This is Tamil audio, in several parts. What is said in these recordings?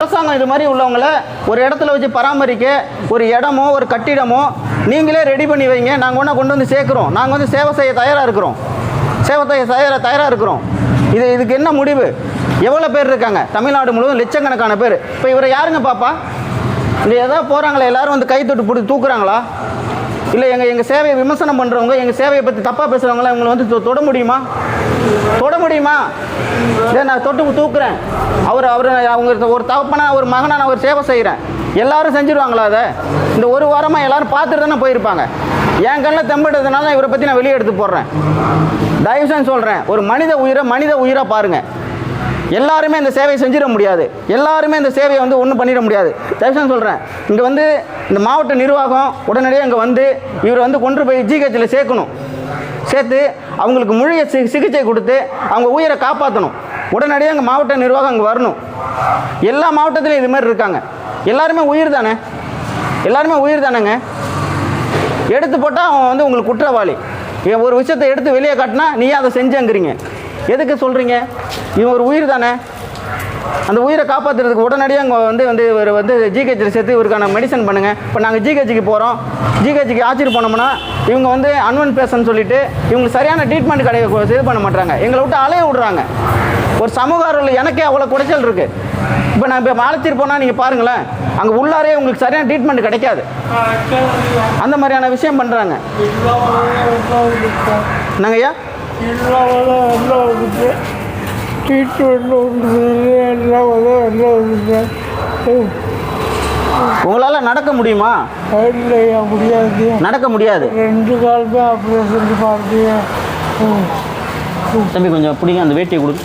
அரசாங்கம் இது மாதிரி உள்ளவங்களை ஒரு இடத்துல வச்சு பராமரிக்க ஒரு இடமோ ஒரு கட்டிடமோ நீங்களே ரெடி பண்ணி வைங்க. நாங்கள் ஒன்றா கொண்டு வந்து சேர்க்குறோம். நாங்கள் வந்து சேவை செய்ய தயாராக இருக்கிறோம். சேவை செய்ய தயாராக இருக்கிறோம். இதுக்கு என்ன முடிவு? எவ்வளோ பேர் இருக்காங்க? தமிழ்நாடு முழுவதும் லட்சக்கணக்கான பேர். இப்போ இவரை யாருங்க பாப்பா? இங்கே ஏதாவது போகிறாங்களா? எல்லோரும் வந்து கை தொட்டு பிடிச்சி தூக்குறாங்களா? இல்லை எங்கள் சேவையை விமர்சனம் பண்ணுறவங்க, எங்கள் சேவையை பற்றி தப்பாக பேசுகிறவங்களா இவங்களை வந்து தொட முடியுமா? இதை நான் தொட்டு தூக்குறேன். அவங்க ஒரு தகப்பனா ஒரு மகனாக நான் ஒரு சேவை செய்கிறேன். எல்லாரும் செஞ்சுருவாங்களா? அதை இந்த ஒரு வாரமாக எல்லாரும் பார்த்துட்டு தானே போயிருப்பாங்க. என் கண்ணில் தெம்படுறதுனால இவரை பற்றி நான் வெளியே எடுத்து போடுறேன். தயவுசெய்து சொல்கிறேன், ஒரு மனித உயிராக பாருங்கள். எல்லாருமே இந்த சேவையை செஞ்சிட முடியாது. எல்லாருமே இந்த சேவையை வந்து ஒன்றும் பண்ணிட முடியாது. தயவுசெய்து சொல்கிறேன், இங்கே வந்து இந்த மாவட்ட நிர்வாகம் உடனடியாக இங்கே வந்து இவரை வந்து கொண்டு போய் ஜிஹெச்சில் சேர்க்கணும். சேர்த்து அவங்களுக்கு முழு சிகிச்சை கொடுத்து அவங்க உயிரை காப்பாற்றணும். உடனடியாக எங்கள் மாவட்ட நிர்வாகம் அங்கே வரணும். எல்லா மாவட்டத்திலையும் இது மாதிரி இருக்காங்க. எல்லாருமே உயிர் தானேங்க. எடுத்து போட்டால் அவன் வந்து உங்களுக்கு குற்றவாளி. ஒரு விஷயத்தை எடுத்து வெளியே காட்டினா நீ அதை செஞ்சேங்கிறீங்க. எதுக்கு சொல்கிறீங்க? இவன் ஒரு உயிர் தானே. அந்த உயிரை காப்பாற்றுறதுக்கு உடனடியாக அங்கே இவர் வந்து ஜிஹெச்சில் சேர்த்து இவருக்கான மெடிசன் பண்ணுங்கள். இப்போ நாங்கள் ஜிஹெச்சுக்கு போகிறோம். ஜிஹெச்சுக்கு ஆச்சரிய போனோம்னா இவங்க வந்து அன்வன் பேசன்னு சொல்லிட்டு இவங்க சரியான ட்ரீட்மெண்ட் இது பண்ண மாட்டாங்க. எங்களை விட்டு அலைய விடுறாங்க. ஒரு சமூக அறிவில் எனக்கே அவ்வளோ குறைச்சல் இருக்குது. இப்போ நான் இப்போ அழைச்சிட்டு போனால் நீங்கள் பாருங்களேன், அங்கே உள்ளாரே உங்களுக்கு சரியான ட்ரீட்மெண்ட் கிடைக்காது. அந்த மாதிரியான விஷயம் பண்ணுறாங்க. நாங்கள் ஐயா உங்களால் நடக்க முடியுமா? இல்லையா, முடியாது. நடக்க முடியாது. 2 காலுமே ஆப்ரேஷன் பார்த்தியா. தம்பி கொஞ்சம் பிடிங்க, அந்த வேட்டியை கொடுங்க.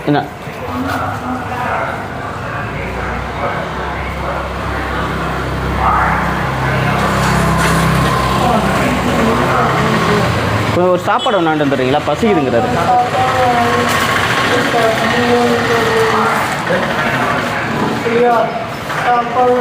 என்ன ஒரு சாப்பாடு ஒன்றாண்டு தர்றீங்களா? பசிக்குதுங்கிறாரு. சாப்பாடு